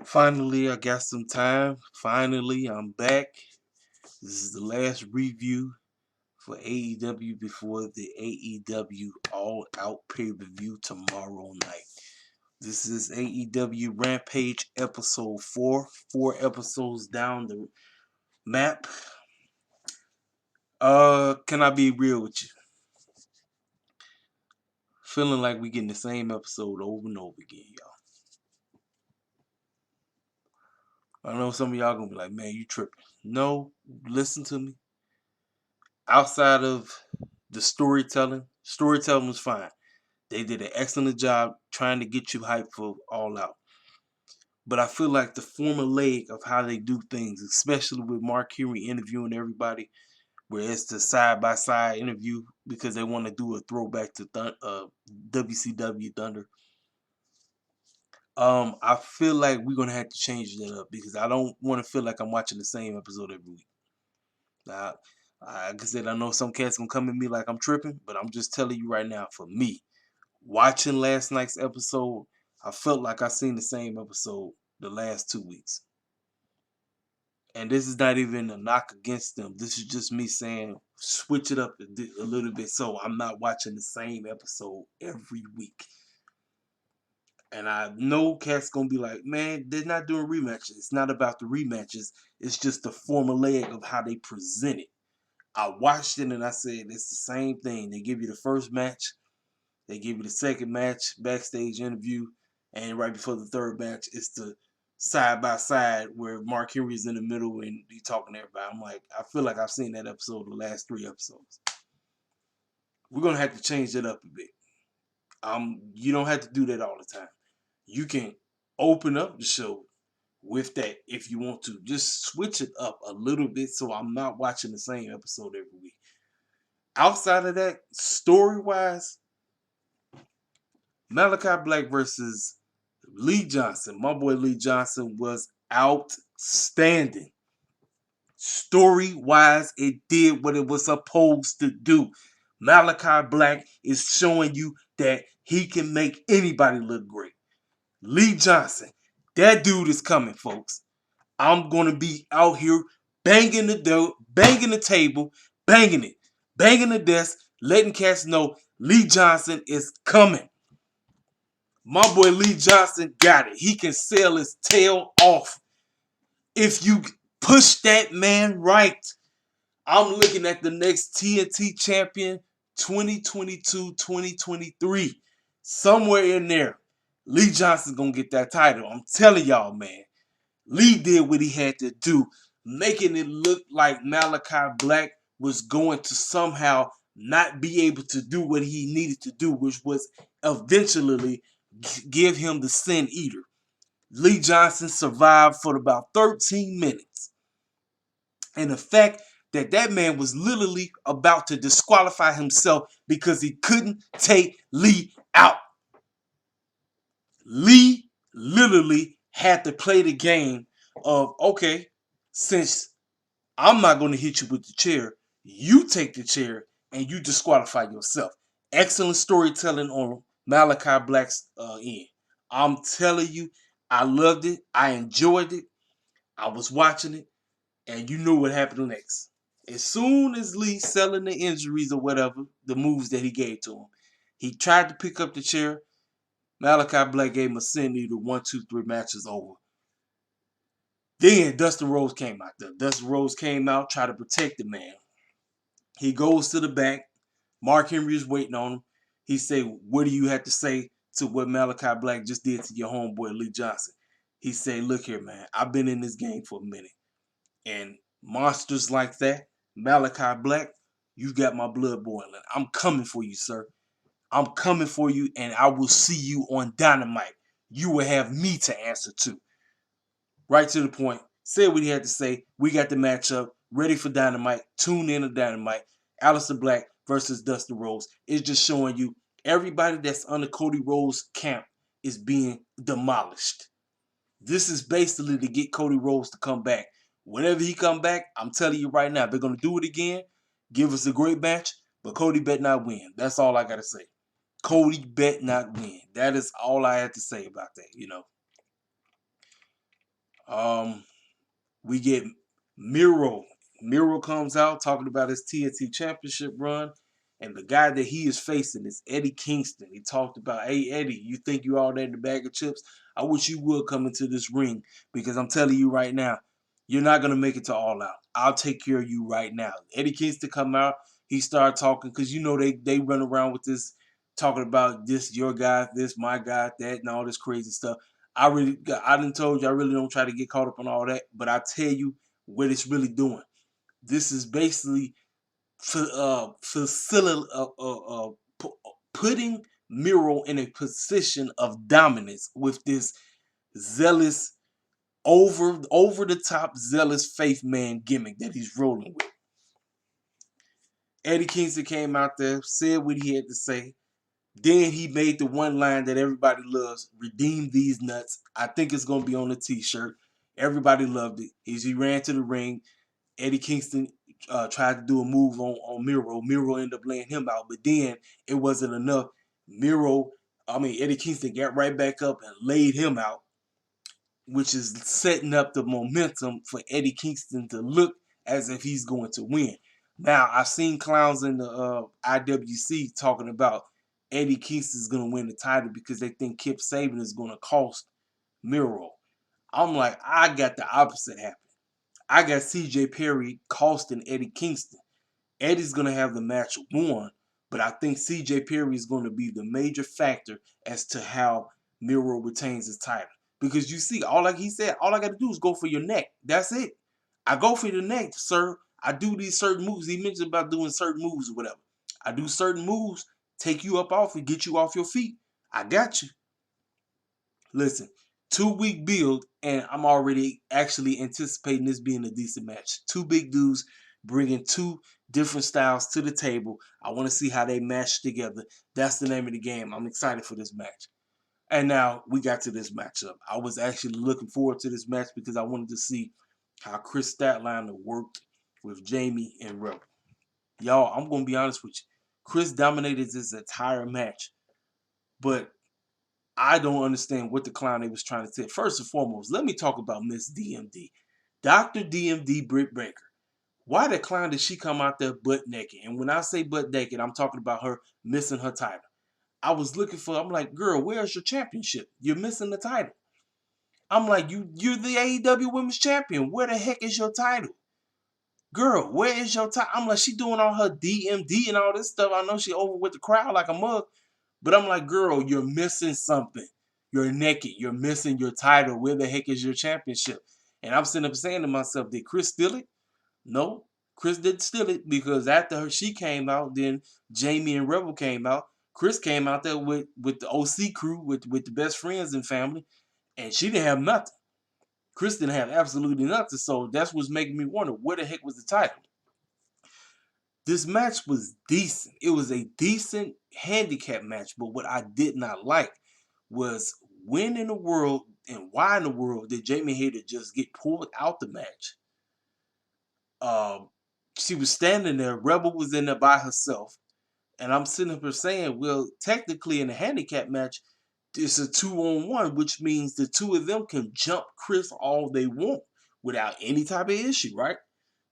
Finally, I got some time. Finally, I'm back. This is the last review for AEW before the AEW All Out pay-per-view tomorrow night. This is AEW Rampage episode 4. 4 episodes down the map. Can I be real with you? Feeling like we getting the same episode over and over again, y'all. I know some of y'all gonna be like, man, you tripping. No, listen to me. Outside of the storytelling was fine. They did an excellent job trying to get you hyped for All Out. But I feel like the formulaic of how they do things, especially with Mark Henry interviewing everybody, where it's the side by side interview because they want to do a throwback to WCW Thunder. I feel like we're gonna have to change that up because I don't want to feel like I'm watching the same episode every week. Now, like I said, I know some cats gonna come at me like I'm tripping, but I'm just telling you right now, for me, watching last night's episode, I felt like I seen the same episode the last 2 weeks. And this is not even a knock against them. This is just me saying switch it up a little bit so I'm not watching the same episode every week. And I know cats gonna be like, man, they're not doing rematches. It's not about the rematches. It's just the formulaic of how they present it. I watched it and I said it's the same thing. They give you the first match, they give you the second match, backstage interview, and right before the third match, it's the side by side where Mark Henry's in the middle and he's talking to everybody. I'm like, I feel like I've seen that episode the last 3 episodes. We're gonna have to change it up a bit. You don't have to do that all the time. You can open up the show with that if you want to. Just switch it up a little bit so I'm not watching the same episode every week. Outside of that, story wise, Malachi Black versus Lee Johnson. My boy Lee Johnson was outstanding. Story wise, it did what it was supposed to do. Malachi Black is showing you that he can make anybody look great. Lee Johnson, that dude is coming, folks. I'm gonna be out here banging the door, banging the table, banging it, banging the desk, letting cats know Lee Johnson is coming. My boy Lee Johnson got it. He can sell his tail off. If you push that man right, I'm looking at the next TNT champion 2022-2023. Somewhere in there, Lee Johnson's going to get that title. I'm telling y'all, man. Lee did what he had to do, making it look like Malachi Black was going to somehow not be able to do what he needed to do, which was eventually give him the Sin Eater. Lee Johnson survived for about 13 minutes. And the fact that that man was literally about to disqualify himself because he couldn't take Lee out. Lee literally had to play the game of, okay, since I'm not going to hit you with the chair, you take the chair and you disqualify yourself. Excellent storytelling on Malachi Black's end. I'm telling you, I loved it. I enjoyed it. I was watching it, and you knew what happened next. As soon as Lee selling the injuries or whatever, the moves that he gave to him, he tried to pick up the chair. Malachi Black gave him a Sin Eater 1, 2, 3 matches over. Then Dustin Rhodes came out there. Dustin Rhodes came out, tried to protect the man. He goes to the back. Mark Henry is waiting on him. He said, what do you have to say to what Malachi Black just did to your homeboy Lee Johnson? He said, look here, man. I've been in this game for a minute. And monsters like that, Malachi Black, you got my blood boiling. I'm coming for you, sir. I'm coming for you, and I will see you on Dynamite. You will have me to answer to. Right to the point. Said what he had to say. We got the matchup ready for Dynamite. Tune in to Dynamite. Aleister Black versus Dustin Rhodes. It's just showing you everybody that's under Cody Rhodes' camp is being demolished. This is basically to get Cody Rhodes to come back. Whenever he come back, I'm telling you right now, they're going to do it again. Give us a great match, but Cody bet not win. That's all I got to say. Cody bet not win. That is all I had to say about that, Um, we get Miro. Miro comes out talking about his TNT Championship run, and the guy that he is facing is Eddie Kingston. He talked about, hey Eddie, you think you all that in the bag of chips? I wish you would come into this ring because I'm telling you right now, you're not gonna make it to All Out. I'll take care of you right now. Eddie Kingston come out. He started talking because you know they run around with this talking about this your guy, this my guy, that, and all this crazy stuff. I done told you I really don't try to get caught up on all that, but I tell you what it's really doing. This is basically putting Miro in a position of dominance with this zealous, over the top, zealous faith man gimmick that he's rolling with. Eddie Kingston came out there, said what he had to say. Then he made the one line that everybody loves: "Redeem these nuts." I think it's gonna be on the T-shirt. Everybody loved it. He ran to the ring. Eddie Kingston tried to do a move on Miro. Miro ended up laying him out, but then it wasn't enough. Eddie Kingston got right back up and laid him out, which is setting up the momentum for Eddie Kingston to look as if he's going to win. Now, I've seen clowns in the IWC talking about Eddie Kingston's going to win the title because they think Kip Sabian is going to cost Miro. I'm like, I got the opposite happening. I got CJ Perry costing Eddie Kingston. Eddie's going to have the match won, but I think CJ Perry is going to be the major factor as to how Miro retains his title. Because you see, like he said, all I got to do is go for your neck. That's it. I go for your neck, sir. I do these certain moves. He mentioned about doing certain moves or whatever. I do certain moves, take you up off and get you off your feet. I got you. Listen, 2-week build, and I'm already actually anticipating this being a decent match. Two big dudes bringing two different styles to the table. I want to see how they match together. That's the name of the game. I'm excited for this match. And now we got to this matchup. I was actually looking forward to this match because I wanted to see how Chris Statlander worked with Jamie and Rebel. Y'all, I'm going to be honest with you. Chris dominated this entire match, but I don't understand what the clown they was trying to say. First and foremost, let me talk about Miss DMD. Dr. DMD Britt Baker. Why the clown did she come out there butt naked? And when I say butt naked, I'm talking about her missing her title. I'm like, girl, where's your championship? You're missing the title. I'm like, you're the AEW Women's Champion. Where the heck is your title? Girl, where is your title? I'm like, she doing all her DMD and all this stuff. I know she over with the crowd like a mug. But I'm like, girl, you're missing something. You're naked. You're missing your title. Where the heck is your championship? And I'm sitting up saying to myself, did Chris steal it? No, Chris didn't steal it because after she came out, then Jamie and Rebel came out. Chris came out there with the OC crew, with the best friends and family, and she didn't have nothing. Chris didn't have absolutely nothing. So that's what's making me wonder, where the heck was the title? This match was decent. It was a decent handicap match, but what I did not like was when in the world and why in the world did Jamie Hayter just get pulled out the match? She was standing there. Rebel was in there by herself. And I'm sitting up here saying, well, technically in a handicap match, it's a 2-on-1, which means the two of them can jump Chris all they want without any type of issue, right?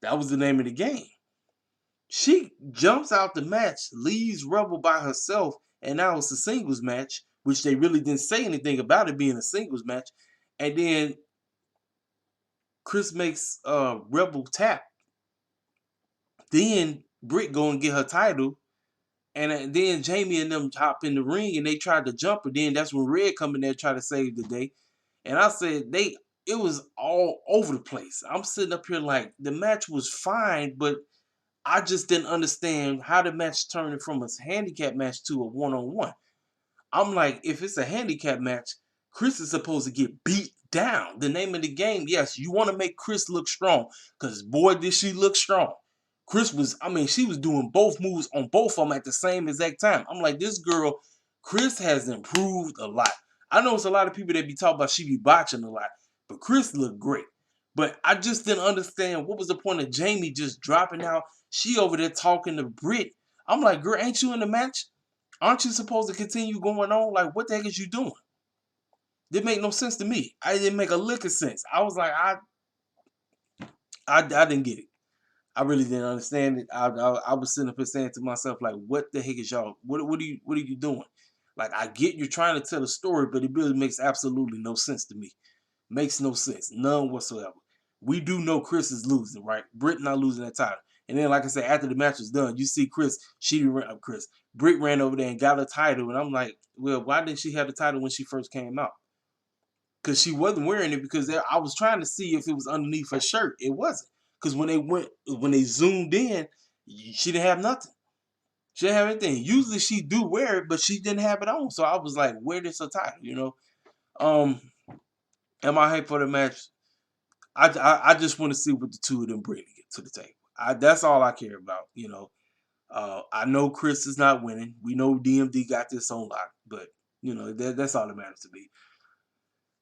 That was the name of the game. She jumps out the match, leaves Rebel by herself, and now it's a singles match, which they really didn't say anything about it being a singles match. And then Chris makes Rebel tap. Then Britt go and get her title. And then Jamie and them hop in the ring and they tried to jump her. Then that's when Red come in there try to save the day. And I said it was all over the place. I'm sitting up here like the match was fine, but I just didn't understand how the match turned from a handicap match to a 1-on-1. I'm like, if it's a handicap match, Chris is supposed to get beat down. The name of the game, yes, you want to make Chris look strong, because boy, did she look strong. She was doing both moves on both of them at the same exact time. I'm like, this girl, Chris has improved a lot. I know it's a lot of people that be talking about she be botching a lot, but Chris looked great. But I just didn't understand what was the point of Jamie just dropping out. She over there talking to Britt. I'm like, girl, ain't you in the match? Aren't you supposed to continue going on? Like, what the heck is you doing? Didn't make no sense to me. I didn't make a lick of sense. I was like, I didn't get it. I really didn't understand it. I was sitting up here saying to myself, like, what the heck is y'all? What are you doing? Like, I get you're trying to tell a story, but it really makes absolutely no sense to me. Makes no sense, none whatsoever. We do know Chris is losing, right? Britt not losing that title. And then, like I said, after the match was done, you see Britt ran over there and got a title, and I'm like, well, why didn't she have the title when she first came out? Because she wasn't wearing it because I was trying to see if it was underneath her shirt. It wasn't. Because when they zoomed in, she didn't have nothing. She didn't have anything. Usually she do wear it, but she didn't have it on. So I was like, where is her title? Um, am I hyped for the match? I just want to see what the two of them bring to the table. That's all I care about. I know Chris is not winning. We know DMD got this on lock, but that's all that matters to me.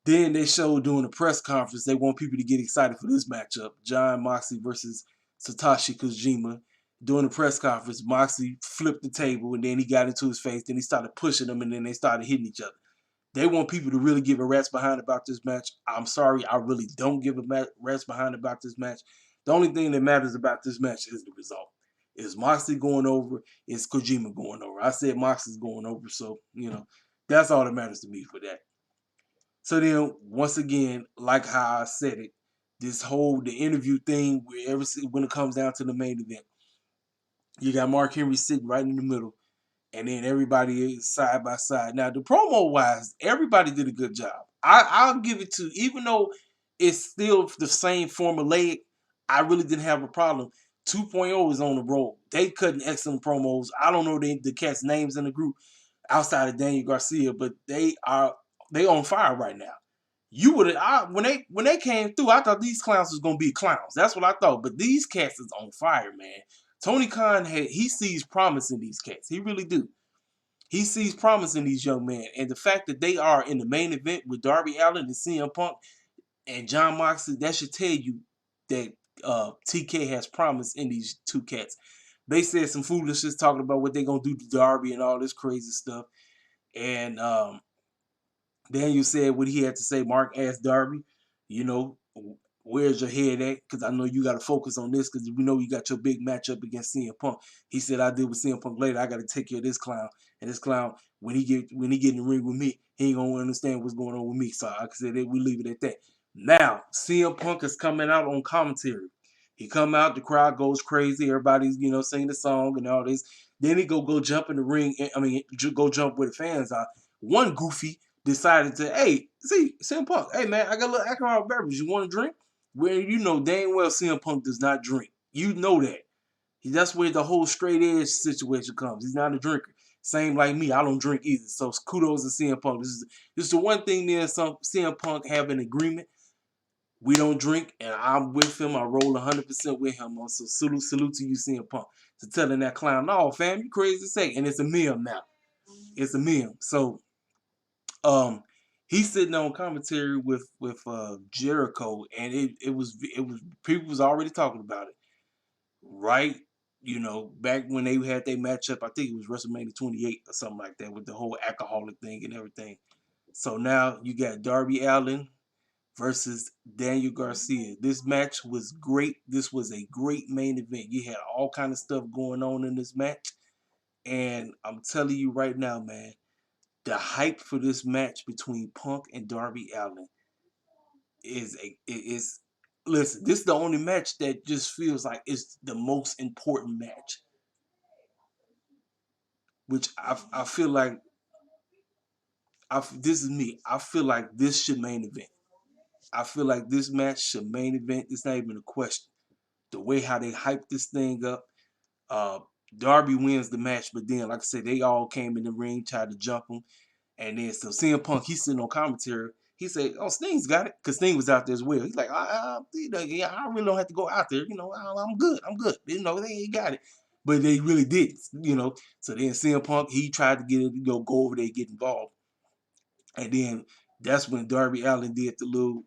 Then they showed during the press conference they want people to get excited for this matchup: John Moxley versus Satoshi Kojima. During the press conference, Moxley flipped the table and then he got into his face. Then he started pushing them and then they started hitting each other. They want people to really give a rat's behind about this match. I'm sorry, I really don't give a rat's behind about this match. The only thing that matters about this match is the result. Is Moxley going over? Is Kojima going over? I said Moxley's going over, so that's all that matters to me for that. So then, once again, like how I said it, the interview thing, when it comes down to the main event, you got Mark Henry sitting right in the middle, and then everybody is side by side. Now, the promo wise, everybody did a good job. I'll give it to, even though it's still the same formulaic, I really didn't have a problem. 2.0 is on the road. They cutting excellent promos. I don't know the cats' names in the group outside of Daniel Garcia, but they on fire right now. You would have when they came through, I thought these clowns was gonna be clowns. That's what I thought. But these cats is on fire, man. Tony Khan he sees promise in these cats. He really do. He sees promise in these young men, and the fact that they are in the main event with Darby Allin and CM Punk and John Moxley, that should tell you that TK has promise in these two cats. They said some foolishness talking about what they're gonna do to Darby and all this crazy stuff, and Daniel said what he had to say. Mark asked Darby, you know, where's your head at? Because I know you got to focus on this because we know you got your big matchup against CM Punk. He said, I deal with CM Punk later. I got to take care of this clown. And this clown, when he get in the ring with me, he ain't gonna understand what's going on with me. So I said we leave it at that. Now, CM Punk is coming out on commentary. He come out, the crowd goes crazy. Everybody's singing the song and all this. Then he go jump in the ring. Go jump where the fans are. One goofy decided to, hey, see, CM Punk, hey man, I got a little alcohol beverage. You want to drink? Where dang well CM Punk does not drink. You know that. That's where the whole straight edge situation comes. He's not a drinker. Same like me, I don't drink either. So kudos to CM Punk. This is the one thing there. Some CM Punk have an agreement. We don't drink, and I'm with him. I roll 100% with him. So salute to you, CM Punk, to telling that clown, no, fam, you crazy to say. And it's a meme now. It's a meme. So he's sitting on commentary with Jericho, and it was people was already talking about it, right? Back when they had their matchup, I think it was WrestleMania 28 or something like that, with the whole alcoholic thing and everything. So now you got Darby Allin versus Daniel Garcia. This match was great. This was a great main event. You had all kind of stuff going on in this match, and I'm telling you right now, man, the hype for this match between Punk and Darby Allin is listen, this is the only match that just feels like it's the most important match. Which I feel like this is me. I feel like this should main event. I feel like this match should main event. It's not even a question. The way how they hype this thing up, uh, Darby wins the match, but then, like I said, they all came in the ring, tried to jump him. And then so CM Punk, he's sitting on commentary. He said, "Oh, Sting's got it," because Sting was out there as well. He's like, yeah, I really don't have to go out there. I'm good. I'm good. They got it, but they really didn't. So then CM Punk, he tried to get it, go over there, get involved, and then that's when Darby Allin did the little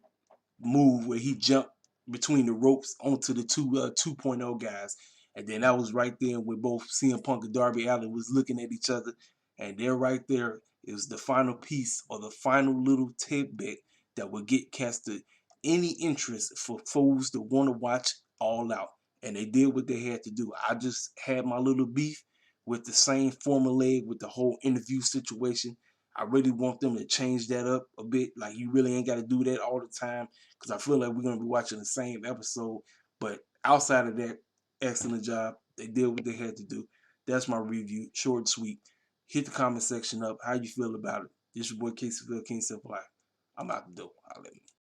move where he jumped between the ropes onto the 2.0 guys. And then that was right there where both CM Punk and Darby Allin was looking at each other. And they're right there. It was the final piece or the final little tidbit that would get casted any interest for fools to want to watch All Out. And they did what they had to do. I just had my little beef with the same formula with the whole interview situation. I really want them to change that up a bit. Like, you really ain't got to do that all the time, because I feel like we're going to be watching the same episode. But outside of that, excellent job. They did what they had to do. That's my review. Short and sweet. Hit the comment section up. How you feel about it? This your boy Casey King Simple Life. I'm out the door. I'll let me.